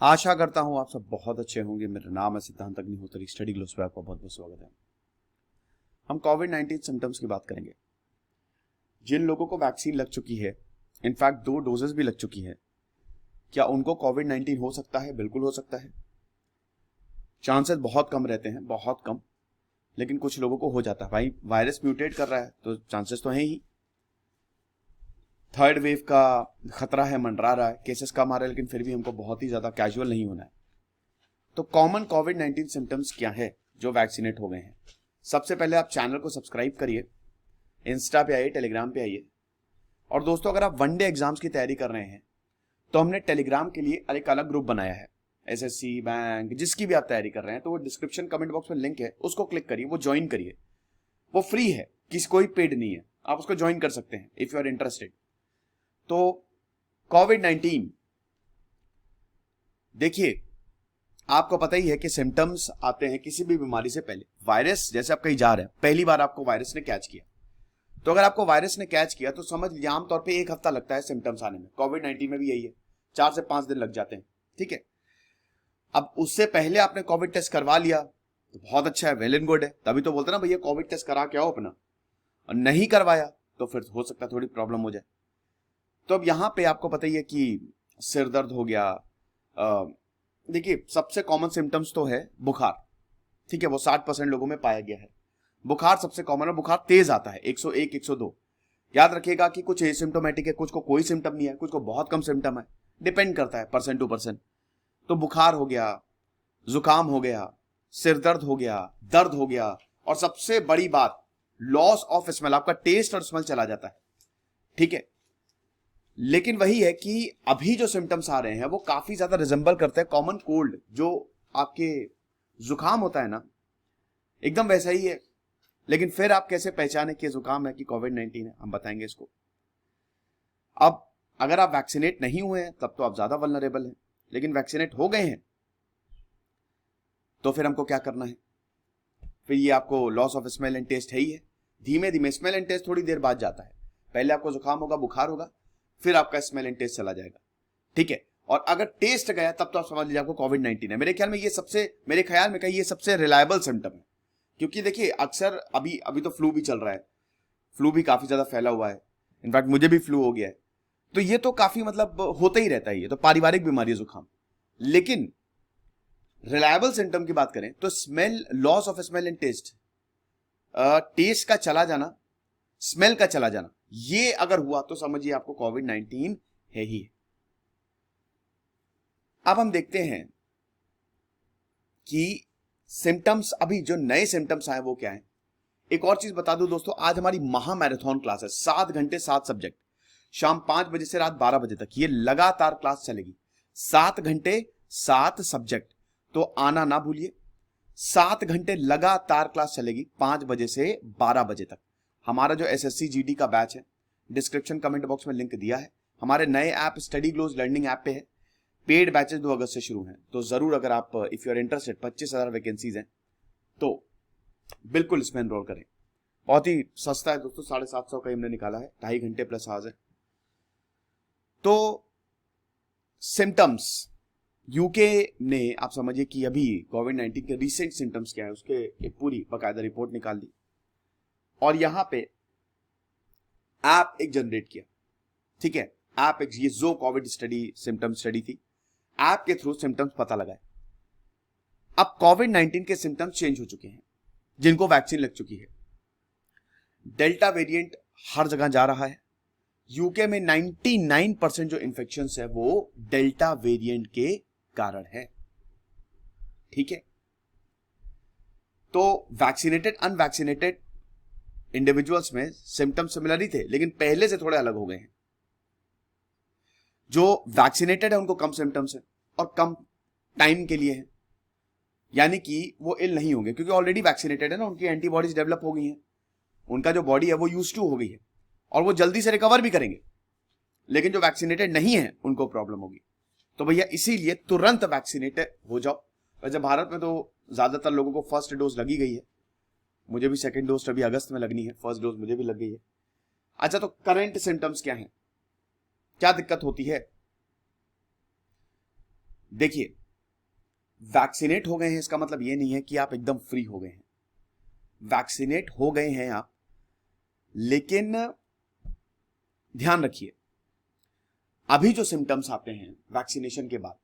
आशा करता हूं आप सब बहुत अच्छे होंगे। मेरा नाम है सिद्धांत अग्निहोत्री। स्टडी ग्लोस पे आपका बहुत बहुत स्वागत है। हम कोविड-19 सिम्टम्स की बात करेंगे। जिन लोगों को वैक्सीन लग चुकी है, इनफैक्ट 2 डोजेस भी लग चुकी है, क्या उनको कोविड-19 हो सकता है? बिल्कुल हो सकता है। चांसेस बहुत कम रहते हैं, बहुत कम, लेकिन कुछ लोगों को हो जाता है। भाई वायरस म्यूटेट कर रहा है तो चांसेस तो हैं ही। थर्ड वेव का खतरा है, मंडरा रहा है, केसेस कम आ रहे हैं, लेकिन फिर भी हमको बहुत ही ज्यादा कैजुअल नहीं होना है। तो कॉमन कोविड-19 सिम्टम्स क्या है जो वैक्सीनेट हो गए हैं? सबसे पहले आप चैनल को सब्सक्राइब करिए, इंस्टा पे आइए, टेलीग्राम पे आइए। और दोस्तों, अगर आप वनडे एग्जाम्स की तैयारी कर रहे हैं तो हमने टेलीग्राम के लिए एक अलग ग्रुप बनाया है। एसएससी, बैंक, जिसकी भी आप तैयारी कर रहे हैं, तो वो डिस्क्रिप्शन कमेंट बॉक्स में लिंक है, उसको क्लिक करिए, वो ज्वाइन करिए। वो फ्री है, किसी कोई पेड नहीं है, आप उसको ज्वाइन कर सकते हैं इफ यू आर इंटरेस्टेड। तो कोविड-19, देखिए आपको पता ही है कि सिम्टम्स आते हैं किसी भी बीमारी से पहले। वायरस, जैसे आप कहीं जा रहे हैं, पहली बार आपको वायरस ने कैच किया, तो अगर आपको वायरस ने कैच किया तो समझ लीजिए आमतौर पे 1 हफ्ता लगता है सिम्टम्स आने में। कोविड-19 में भी यही है, 4 से 5 दिन लग जाते हैं। ठीक है, अब उससे पहले आपने कोविड टेस्ट करवा लिया तो बहुत अच्छा है, वेल एंड गुड है। तभी तो बोलते ना भैया कोविड टेस्ट करा के आओ अपना। और नहीं करवाया तो फिर हो सकता है थोड़ी प्रॉब्लम हो जाए। तो अब यहां पे आपको पता ही है कि सिर दर्द हो गया। देखिए सबसे कॉमन सिम्टम्स तो है बुखार। ठीक है, वो 60% लोगों में पाया गया है। बुखार सबसे कॉमन है। बुखार तेज आता है, 101, 102। याद रखिएगा कि कुछ एसिम्टोमेटिक है, कुछ को कोई सिम्टम नहीं है, कुछ को बहुत कम सिम्टम है, डिपेंड करता है पर्सन टू पर्सन। तो बुखार हो गया, जुकाम हो गया, सिर दर्द हो गया, दर्द हो गया, और सबसे बड़ी बात लॉस ऑफ स्मेल, आपका टेस्ट और स्मेल चला जाता है। ठीक है, लेकिन वही है कि अभी जो सिम्टम्स आ रहे हैं वो काफी ज्यादा रिजेंबल करते हैं कॉमन कोल्ड। जो आपके जुकाम होता है ना, एकदम वैसा ही है। लेकिन फिर आप कैसे पहचाने कि जुकाम है कि कोविड-19 है, हम बताएंगे इसको। अब अगर आप वैक्सीनेट नहीं हुए हैं तब तो आप ज्यादा वल्नरेबल हैं, लेकिन वैक्सीनेट हो गए हैं तो फिर हमको क्या करना है? फिर ये आपको loss of smell and taste है ही है। धीमे धीमे स्मेल एंड टेस्ट थोड़ी देर बाद जाता है। पहले आपको जुकाम होगा, बुखार होगा, फिर आपका स्मेल एंड टेस्ट चला जाएगा। ठीक है, और अगर टेस्ट गया तब तो आप समझ लीजिए आपको कोविड-19 है। मेरे ख्याल में ये सबसे रिलायबल सिम्टम है। क्योंकि देखिए अक्सर अभी अभी तो फ्लू भी चल रहा है, फ्लू भी काफी ज्यादा फैला हुआ है। इनफैक्ट मुझे भी फ्लू हो गया है। तो ये तो काफी मतलब होता ही रहता है, ये तो पारिवारिक बीमारी है जुकाम। लेकिन रिलायबल सिम्टम की बात करें तो smell, loss of smell and taste, taste का चला जाना, स्मेल का चला जाना, ये अगर हुआ तो समझिए आपको कोविड-19 है ही। अब हम देखते हैं कि सिम्टम्स, अभी जो नए सिम्टम्स आए वो क्या है। एक और चीज बता दूं दोस्तों, आज हमारी महा मैराथन क्लास है, 7 घंटे 7 सब्जेक्ट, शाम 5 बजे से रात 12 बजे तक ये लगातार क्लास चलेगी। 7 घंटे 7 सब्जेक्ट, तो आना ना भूलिए। 7 घंटे लगातार क्लास चलेगी, 5 बजे से 12 बजे तक। हमारा जो एसएससी जीडी का बैच है, डिस्क्रिप्शन कमेंट बॉक्स में लिंक दिया है। हमारे नए app study glows learning app पे है। पेड बैचेस 2 अगस्त से शुरू हैं, तो जरूर अगर आप if you are interested, 25,000 vacancies हैं, तो बिल्कुल इसमें एनरोल करें। बहुत ही सस्ता है दोस्तों, 750 का हमने निकाला है, 2.5 घंटे प्लस आवर्स है। तो सिम्टम्स यूके ने, आप समझिए कि अभी कोविड-19 के रिसेंट सिम्टम्स क्या है उसके एक पूरी बाकायदा रिपोर्ट निकाल दी, और यहां पे ऐप एक जनरेट किया। ठीक है, ऐप एक, ये जो कोविड स्टडी सिम्टम स्टडी थी, ऐप के थ्रू सिम्टम्स पता लगाए। अब कोविड-19 के सिम्टम्स चेंज हो चुके हैं जिनको वैक्सीन लग चुकी है। डेल्टा वेरिएंट हर जगह जा रहा है। यूके में 99% जो इन्फेक्शन है वो डेल्टा वेरिएंट के कारण है। ठीक है, तो वैक्सीनेटेड अनवैक्सीनेटेड इंडिविजुअल्स में सिम्टम सिमिलर ही थे, लेकिन पहले से थोड़े अलग हो गए हैं। जो वैक्सीनेटेड है उनको कम सिम्टम्स है और कम टाइम के लिए है, यानी कि वो इल नहीं होंगे क्योंकि ऑलरेडी वैक्सीनेटेड है ना, उनकी एंटीबॉडीज डेवलप हो गई हैं, उनका जो बॉडी है वो यूज टू हो गई है और वो जल्दी से रिकवर भी करेंगे। लेकिन जो वैक्सीनेटेड नहीं है उनको प्रॉब्लम होगी। तो भैया इसीलिए तुरंत वैक्सीनेटेड हो जाओ। वैसे भारत में तो ज्यादातर लोगों को फर्स्ट डोज लगी गई है, मुझे भी सेकंड डोज अभी अगस्त में लगनी है, फर्स्ट डोज मुझे भी लग गई है। अच्छा, तो करंट सिम्टम्स क्या हैं, क्या दिक्कत होती है? देखिए, वैक्सीनेट हो गए हैं इसका मतलब ये नहीं है कि आप एकदम फ्री हो गए हैं। वैक्सीनेट हो गए हैं आप, लेकिन ध्यान रखिए, अभी जो सिम्टम्स आते हैं वैक्सीनेशन के बाद,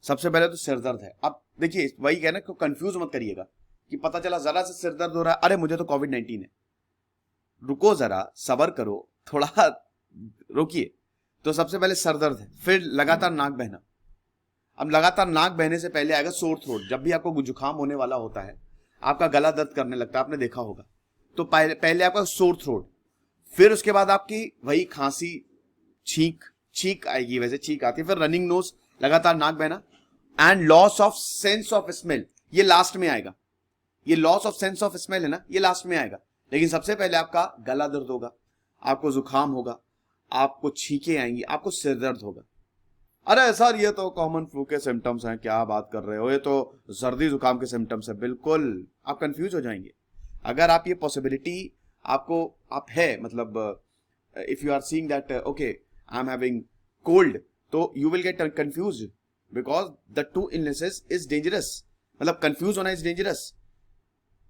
सबसे पहले तो सिर दर्द है। अब देखिए, वही कहना कि कंफ्यूज मत करिएगा कि पता चला जरा से सिर दर्द हो रहा है, अरे मुझे तो कोविड-19 है। रुको जरा, सबर करो, थोड़ा रोकिए। तो सबसे पहले सर दर्द है, फिर लगातार नाक बहना। अब लगातार नाक बहने से पहले आएगा सोर थ्रोट। जब भी आपको जुकाम होने वाला होता है, आपका गला दर्द करने लगता है, आपने देखा होगा, तो पहले आपका सोर थ्रोट, फिर उसके बाद आपकी वही खांसी, छींक आएगी, वैसे छींक आती है, फिर रनिंग नोज, लगातार नाक बहना, and loss of sense of smell, ये लास्ट में आएगा। ये loss of sense of smell है ना, ये लास्ट में आएगा। लेकिन सबसे पहले आपका गला दर्द होगा, आपको जुकाम होगा, आपको छींकें आएंगी, आपको सिर दर्द होगा। अरे सर ये तो कॉमन फ्लू के सिम्टम्स हैं, क्या बात कर रहे हो, ये तो सर्दी जुकाम के सिम्टम्स है। बिल्कुल, आप कंफ्यूज हो जाएंगे। अगर आप ये पॉसिबिलिटी आपको आप है, मतलब if you are seeing that okay I am having cold, तो you will get confused because the two illnesses is dangerous. मतलब कंफ्यूज होना इज डेंजरस,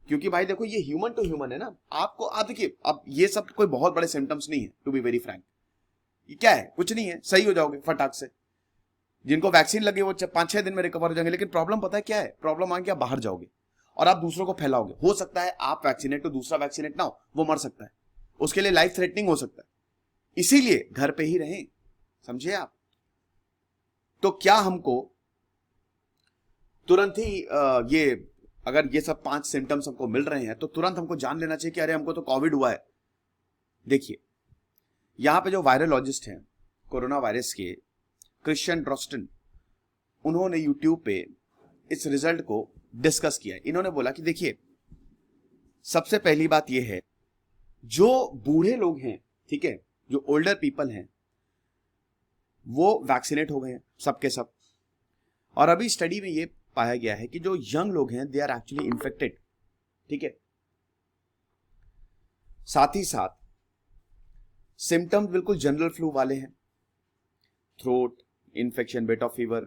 क्योंकि भाई देखो ये ह्यूमन टू ह्यूमन है ना। आपको आप देखिए, अब ये सब कोई बहुत बड़े सिम्टम्स नहीं है, टू बी वेरी फ्रैंक। ये क्या है, कुछ नहीं है, सही हो जाओगे फटाक से। जिनको वैक्सीन लगे वो 5-6 दिन में रिकवर हो जाएंगे। लेकिन प्रॉब्लम पता है क्या है, प्रॉब्लम आगे आप बाहर जाओगे और आप दूसरों को फैलाओगे। हो सकता है आप वैक्सीनेट तो दूसरा वैक्सीनेट ना हो, वो मर सकता है, उसके लिए लाइफ थ्रेटनिंग हो सकता है। इसीलिए घर पे ही रहें, समझिए आप। तो क्या हमको तुरंत ही ये अगर ये सब 5 सिम्टम्स हमको मिल रहे हैं तो तुरंत हमको जान लेना चाहिए कि अरे हमको तो कोविड हुआ है? देखिए, यहां पे जो वायरोलॉजिस्ट हैं कोरोना वायरस के, क्रिश्चियन ड्रॉस्टन, उन्होंने यूट्यूब पे इस रिजल्ट को डिस्कस किया है। इन्होंने बोला कि देखिए, सबसे पहली बात यह है, जो बूढ़े लोग हैं, ठीक है, जो ओल्डर पीपल हैं, वो वैक्सीनेट हो गए हैं सबके सब। और अभी स्टडी में ये पाया गया है कि जो यंग लोग हैं दे आर एक्चुअली इन्फेक्टेड, ठीक है। साथ ही साथ सिम्टम्स बिल्कुल जनरल फ्लू वाले हैं, throat infection, bit of fever,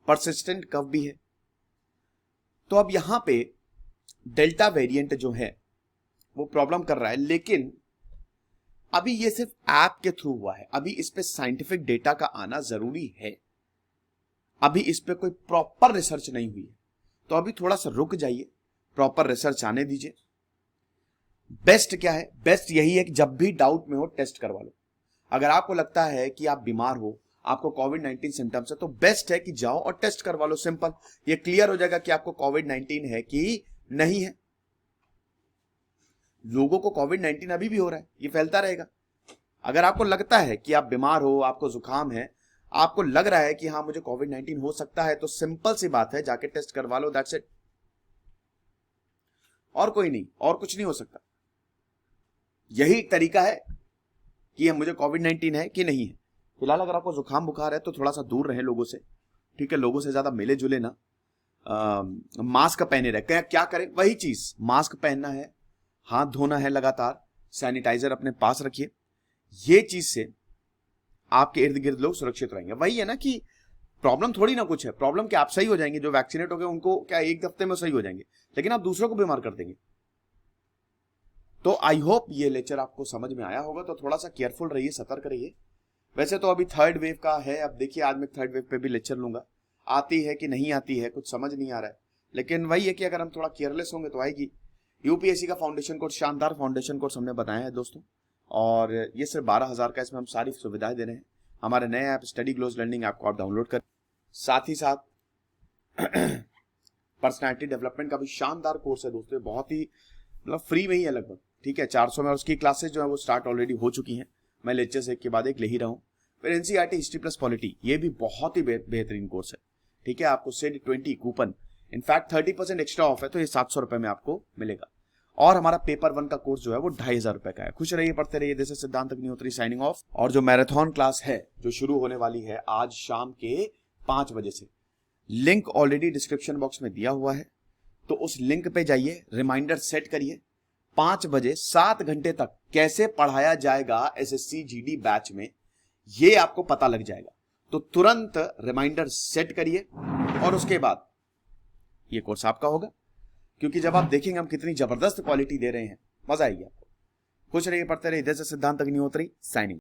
persistent cough भी है। तो अब यहां पे डेल्टा वेरिएंट जो है वो प्रॉब्लम कर रहा है, लेकिन अभी ये सिर्फ ऐप के थ्रू हुआ है। अभी इस पे साइंटिफिक डेटा का आना जरूरी है, अभी इस पे कोई प्रॉपर रिसर्च नहीं हुई है। तो अभी थोड़ा सा रुक जाइए, प्रॉपर रिसर्च आने दीजिए। बेस्ट क्या है, बेस्ट यही है कि जब भी डाउट में हो टेस्ट करवा लो। अगर आपको लगता है कि आप बीमार हो, आपको कोविड-19 सिम्टम्स है, तो बेस्ट है कि जाओ और टेस्ट करवा लो। सिंपल, ये क्लियर हो जाएगा कि आपको कोविड-19 है कि नहीं है। लोगों को कोविड-19 अभी भी हो रहा है, ये फैलता रहेगा। अगर आपको लगता है कि आप बीमार हो, आपको जुकाम है, आपको लग रहा है कि हाँ मुझे कोविड-19 हो सकता है, तो सिंपल सी बात है, जाके टेस्ट करवा लो, दैट्स इट। और कोई नहीं, और कुछ नहीं हो सकता। यही तरीका है कि मुझे कोविड-19 है कि नहीं है। फिलहाल अगर आपको जुकाम बुखार है तो थोड़ा सा दूर रहें लोगों से, ठीक है, लोगों से ज्यादा मिले जुले ना। मास्क पहने रहे, क्या करें, वही चीज, मास्क पहनना है, हाथ धोना है लगातार, सैनिटाइजर अपने पास रखिए। ये चीज से आपके इर्द गिर्द लोग सुरक्षित रहेंगे। वही है ना कि प्रॉब्लम थोड़ी ना कुछ है, प्रॉब्लम क्या आप सही हो जाएंगे। जो वैक्सीनेट हो गए उनको क्या एक हफ्ते में सही हो जाएंगे, लेकिन आप दूसरों को बीमार कर देंगे। तो आई होप ये लेक्चर आपको समझ में आया होगा। तो थोड़ा सा केयरफुल रहिए, सतर्क रहिए। वैसे तो अभी थर्ड वेव का है, अब देखिए आज मैं थर्ड वेव पे भी लेक्चर लूंगा, आती है कि नहीं आती है कुछ समझ नहीं आ रहा है। लेकिन वही है कि अगर हम थोड़ा केयरलेस होंगे तो आएगी। यूपीएससी का फाउंडेशन कोर्स, शानदार फाउंडेशन कोर्स हमने बताया है दोस्तों, और ये सिर्फ 12,000 का, इसमें हम सारी सुविधाएं दे रहे हैं। हमारे नए app study glows learning app को आप डाउनलोड कर, साथ ही साथ पर्सनैलिटी डेवलपमेंट का भी शानदार कोर्स है दोस्तों, बहुत ही मतलब फ्री में ही है लगभग, ठीक है, 400 में। और उसकी क्लासेस जो है वो स्टार्ट ऑलरेडी हो चुकी हैं, मैं लेक्चर्स एक के बाद एक ले ही रहा हूँ। फिर एनसीईआरटी हिस्ट्री प्लस पॉलिटी, ये भी बहुत ही बेहतरीन कोर्स है, ठीक है। आपको SID 20 coupon, in fact 30% extra off है, तो ये 700 रुपए में आपको मिलेगा। और हमारा पेपर 1 का कोर्स जो है वो 2,500 रुपए का है। खुश रहिए, पढ़ते रहिए। दिस इज सिद्धांत अग्निहोत्री साइनिंग ऑफ। और जो मैराथन क्लास है जो शुरू होने वाली है आज शाम के 5 बजे से, लिंक ऑलरेडी डिस्क्रिप्शन बॉक्स में दिया हुआ है, तो उस लिंक पे जाइए, रिमाइंडर सेट करिए। 5 बजे 7 घंटे तक कैसे पढ़ाया जाएगा एसएससी जीडी बैच में, ये आपको पता लग जाएगा। तो तुरंत रिमाइंडर सेट करिए और उसके बाद ये कोर्स आपका होगा, क्योंकि जब आप देखेंगे हम कितनी जबरदस्त क्वालिटी दे रहे हैं, मजा आएगी आपको। खुश रहिए, पढ़ते रहिए। इधर से सिद्धांत अग्निहोत्री साइनिंग।